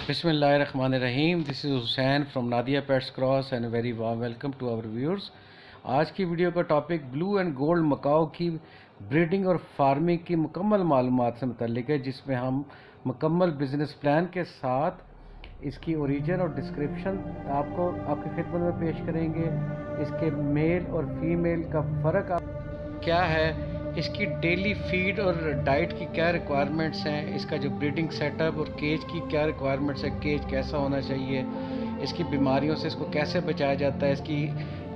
बिस्मिल्लाहिर्रहमानिर्रहीम। This is Hussain from Nadia pets cross and very warm welcome to our viewers. आज की video का topic blue and gold macaw की breeding और farming की मुकम्मल मालूमात से मुतल्लिक है, जिसमें हम मुकम्मल बिजनेस प्लान के साथ इसकी ओरिजिन और डिस्क्रिप्शन आपको आपकी खिदमत में पेश करेंगे। इसके मेल और फीमेल का फ़र्क क्या है, इसकी डेली फीड और डाइट की क्या रिक्वायरमेंट्स हैं, इसका जो ब्रीडिंग सेटअप और केज की क्या रिक्वायरमेंट्स है, केज कैसा होना चाहिए, इसकी बीमारियों से इसको कैसे बचाया जाता है, इसकी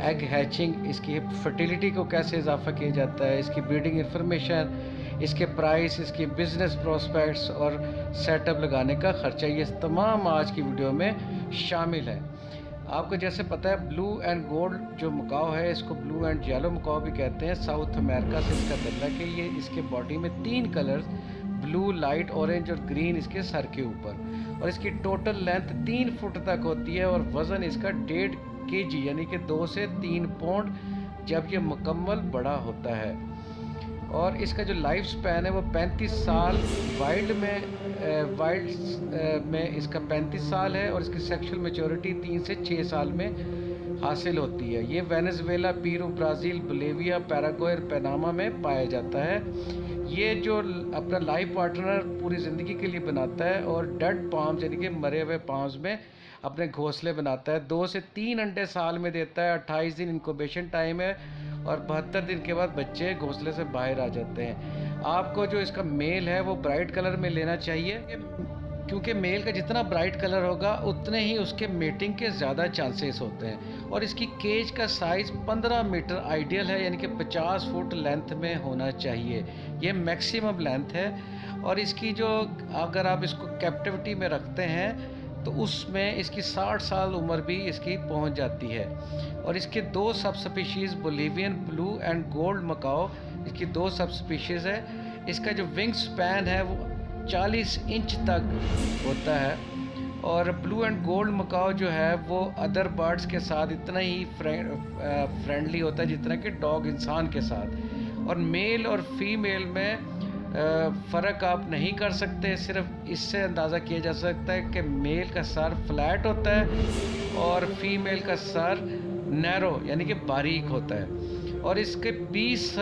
एग हैचिंग, इसकी फर्टिलिटी को कैसे इजाफा किया जाता है, इसकी ब्रीडिंग इंफॉर्मेशन, इसके प्राइस, इसकी बिजनेस प्रोस्पेक्ट्स और सेटअप लगाने का ख़र्चा, ये तमाम आज की वीडियो में शामिल है। आपको जैसे पता है ब्लू एंड गोल्ड जो मकाओ है, इसको ब्लू एंड येलो मकाओ भी कहते हैं। साउथ अमेरिका से इसका तल्लुक है। ये इसके बॉडी में 3 कलर्स ब्लू, लाइट ऑरेंज और ग्रीन इसके सर के ऊपर, और इसकी टोटल लेंथ 3 फुट तक होती है और वज़न इसका 1.5 kg यानी कि 2 से 3 पाउंड जब ये मुकम्मल बड़ा होता है। और इसका जो लाइफ स्पैन है वो 35 साल वाइल्ड में इसका 35 साल है, और इसकी सेक्सुअल मैच्योरिटी 3 से 6 साल में हासिल होती है। ये Venezuela, Peru, Brazil, Bolivia, Paraguay, Panama में पाया जाता है। ये जो अपना लाइफ पार्टनर पूरी ज़िंदगी के लिए बनाता है और डेड पाम्स यानी कि मरे हुए पाम्स में अपने घोंसले बनाता है। 2 से 3 अंडे साल में देता है। 28 दिन इंक्यूबेशन टाइम है और 72 दिन के बाद बच्चे घोंसले से बाहर आ जाते हैं। आपको जो इसका मेल है वो ब्राइट कलर में लेना चाहिए, क्योंकि मेल का जितना ब्राइट कलर होगा उतने ही उसके मेटिंग के ज़्यादा चांसेस होते हैं। और इसकी केज का साइज़ 15 मीटर आइडियल है, यानी कि 50 फुट लेंथ में होना चाहिए। ये मैक्सिमम लेंथ है। और इसकी जो अगर आप इसको कैप्टिविटी में रखते हैं तो उसमें इसकी 60 साल उम्र भी इसकी पहुंच जाती है। और इसके 2 subspecies Bolivian blue and gold macaw, इसकी 2 सब स्पीशीज़ है। इसका जो विंग स्पैन है वो 40 इंच तक होता है। और ब्लू एंड गोल्ड मकाओ जो है वो अदर बर्ड्स के साथ इतना ही फ्रेंडली होता है जितना कि डॉग इंसान के साथ। और मेल और फीमेल में फ़र्क आप नहीं कर सकते। सिर्फ इससे अंदाज़ा किया जा सकता है कि मेल का सर फ्लैट होता है और फीमेल का सर नैरो यानी कि बारीक होता है। और इसके 20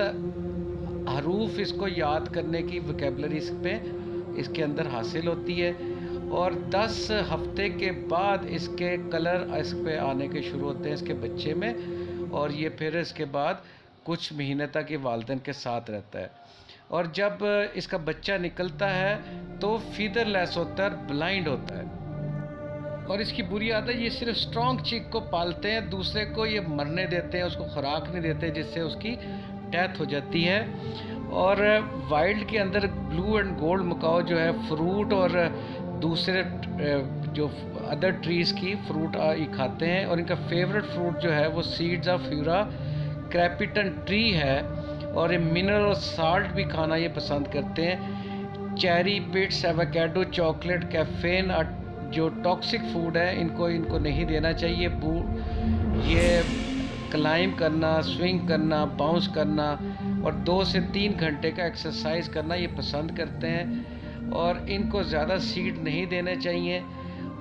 हरूफ इसको याद करने की वोकैबुलरी इसके अंदर हासिल होती है। और 10 हफ्ते के बाद इसके कलर इस पे आने के शुरू होते हैं इसके बच्चे में, और ये फिर इसके बाद कुछ महीने तक ये वालिदैन के साथ रहता है। और जब इसका बच्चा निकलता है तो फीदरलेस होता है और ब्लाइंड होता है। और इसकी बुरी आदत, ये सिर्फ स्ट्रॉन्ग चिक को पालते हैं, दूसरे को ये मरने देते हैं, उसको खुराक नहीं देते, जिससे उसकी डेथ हो जाती है। और वाइल्ड के अंदर ब्लू एंड गोल्ड मकाओ जो है फ्रूट और दूसरे जो अदर ट्रीज़ की फ्रूट ये खाते हैं। और इनका फेवरेट फ्रूट जो है वो सीड्स ऑफ ह्यूरा क्रेपिटन ट्री है। और ये मिनरल और साल्ट भी खाना ये पसंद करते हैं। चेरी, पिट्स, एवोकाडो, चॉकलेट, कैफीन जो टॉक्सिक फूड है इनको नहीं देना चाहिए। ये क्लाइंब करना, स्विंग करना, बाउंस करना और 2 से 3 घंटे का एक्सरसाइज करना ये पसंद करते हैं। और इनको ज़्यादा सीड नहीं देने चाहिए।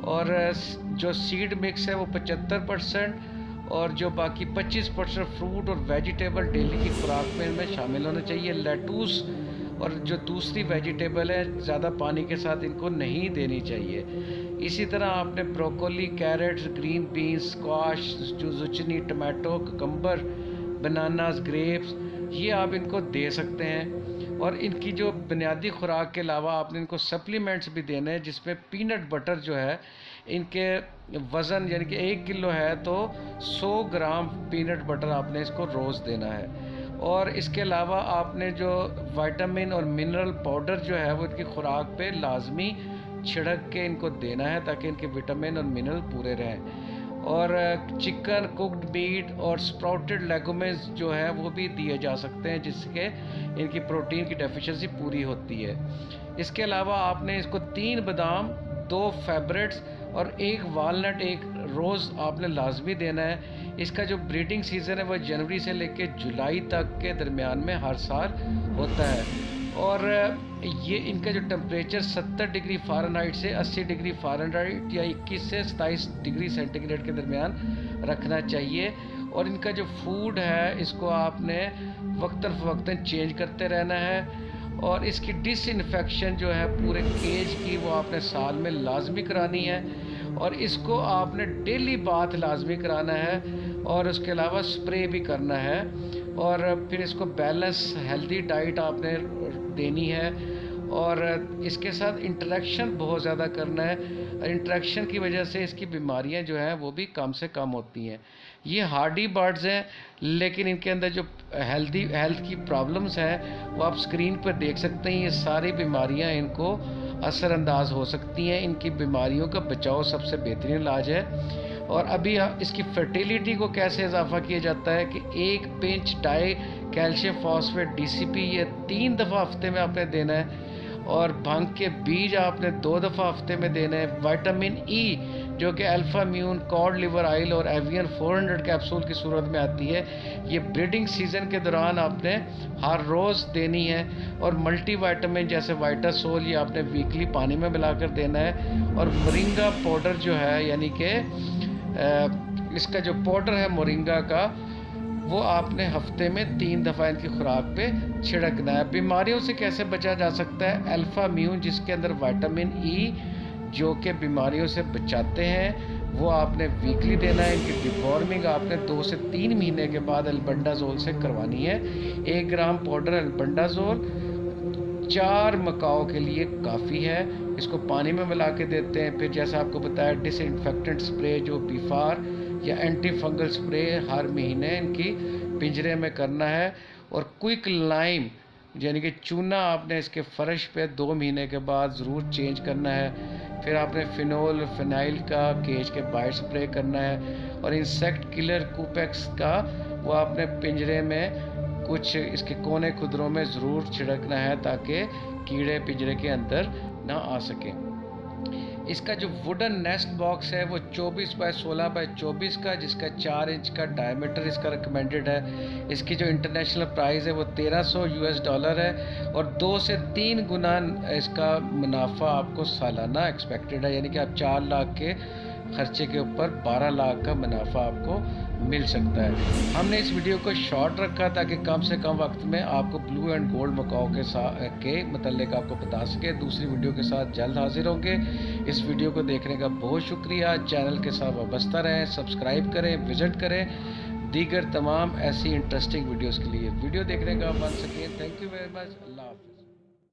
और जो सीड मिक्स है वो 75% और जो बाकी 25% फ्रूट और वेजिटेबल डेली की खुराक में इनमें शामिल होना चाहिए। लेटूस और जो दूसरी वेजिटेबल है ज़्यादा पानी के साथ इनको नहीं देनी चाहिए। इसी तरह आपने broccoli, carrots, green beans, squash, zucchini, tomato, cucumber, bananas, grapes, ये आप इनको दे सकते हैं। और इनकी जो बुनियादी खुराक के अलावा आपने इनको सप्लीमेंट्स भी देने हैं, जिसमें पीनट बटर जो है इनके वज़न यानी कि 1 किलो है तो 100 ग्राम पीनट बटर आपने इसको रोज़ देना है। और इसके अलावा आपने जो विटामिन और मिनरल पाउडर जो है वो इनकी खुराक पे लाजमी छिड़क के इनको देना है, ताकि इनके विटामिन और मिनरल पूरे रहें। और चिकन, कुक्ड मीट और स्प्राउटेड लेगुमिन्स जो है वो भी दिए जा सकते हैं, जिसके इनकी प्रोटीन की डेफिशिएंसी पूरी होती है। इसके अलावा आपने इसको 3 बादाम, 2 फेवरेट्स और 1 वालनट एक रोज़ आपने लाजमी देना है। इसका जो ब्रीडिंग सीज़न है वह जनवरी से लेकर जुलाई तक के दरमियान में हर साल होता है। और ये इनका जो टेम्परेचर 70 डिग्री फ़ारेनहाइट से 80 डिग्री फ़ारेनहाइट या 21 से 27 डिग्री सेंटीग्रेड के दरमियान रखना चाहिए। और इनका जो फूड है इसको आपने वक्तन फ़वक्तन चेंज करते रहना है। और इसकी डिसइंफेक्शन जो है पूरे केज की वो आपने साल में लाजमी करानी है। और इसको आपने डेली बाथ लाजमी कराना है और उसके अलावा स्प्रे भी करना है। और फिर इसको बैलेंस हेल्दी डाइट आपने देनी है। और इसके साथ इंटरेक्शन बहुत ज़्यादा करना है। इंटरेक्शन की वजह से इसकी बीमारियां जो हैं वो भी कम से कम होती हैं। ये हार्डी बर्ड्स हैं, लेकिन इनके अंदर जो हेल्थ की प्रॉब्लम्स हैं वो आप स्क्रीन पर देख सकते हैं। ये सारी बीमारियां इनको असरअंदाज हो सकती हैं। इनकी बीमारियों का बचाव सबसे बेहतरीन इलाज है। और अभी इसकी फर्टिलिटी को कैसे इजाफा किया जाता है कि 1 pinch die calcium phosphate DCP ये 3 दफ़ा हफ्ते में आपने देना है। और भांग के बीज आपने 2 दफ़ा हफ्ते में देना है। विटामिन E जो कि अल्फ़ा म्यून, कॉड लिवर ऑयल और एवियन 400 कैप्सूल की सूरत में आती है, ये ब्रीडिंग सीज़न के दौरान आपने हर रोज़ देनी है। और मल्टी विटामिन जैसे वाइटासोल ये आपने वीकली पानी में मिलाकर देना है। और मोरिंगा पाउडर जो है, यानी कि इसका जो पाउडर है मोरिंगा का, वो आपने हफ्ते में 3 दफ़ा इनकी खुराक पे छिड़कना है। बीमारियों से कैसे बचा जा सकता है? अल्फ़ा म्यून जिसके अंदर विटामिन E जो कि बीमारियों से बचाते हैं वो आपने वीकली देना है। इनकी डिवॉर्मिंग आपने 2 से 3 महीने के बाद अल्बेंडाजोल से करवानी है। 1 ग्राम पाउडर अल्बेंडाजोल 4 मकाओ के लिए काफ़ी है। इसको पानी में मिला के देते हैं। फिर जैसा आपको बताया डिसइंफेक्टेंट स्प्रे जो बीफार या एंटी फंगल स्प्रे हर महीने इनकी पिंजरे में करना है। और क्विक लाइम यानी कि चूना आपने इसके फ़र्श पे 2 महीने के बाद ज़रूर चेंज करना है। फिर आपने फिनोल फिनाइल का केज के बाहर स्प्रे करना है। और इंसेक्ट किलर कूपेक्स का वो आपने पिंजरे में कुछ इसके कोने खुदरों में ज़रूर छिड़कना है ताकि कीड़े पिंजरे के अंदर ना आ सकें। इसका जो वुडन नेस्ट बॉक्स है वो 24 बाय 16 बाय 24 का, जिसका 4 इंच का डायमीटर इसका रिकमेंडेड है। इसकी जो इंटरनेशनल प्राइस है वो $1300 है। और 2 से 3 गुना इसका मुनाफा आपको सालाना एक्सपेक्टेड है, यानी कि आप 4 लाख के खर्चे के ऊपर 12 लाख का मुनाफा आपको मिल सकता है। हमने इस वीडियो को शॉर्ट रखा ताकि कम से कम वक्त में आपको ब्लू एंड गोल्ड मकाओ के मतलब आपको बता सके। दूसरी वीडियो के साथ जल्द हाजिर होंगे। इस वीडियो को देखने का बहुत शुक्रिया। चैनल के साथ वाबस्ता रहें, सब्सक्राइब करें, विज़िट करें दीगर तमाम ऐसी इंटरेस्टिंग वीडियोज़ के लिए। वीडियो देखने का once again thank you very much. Allah.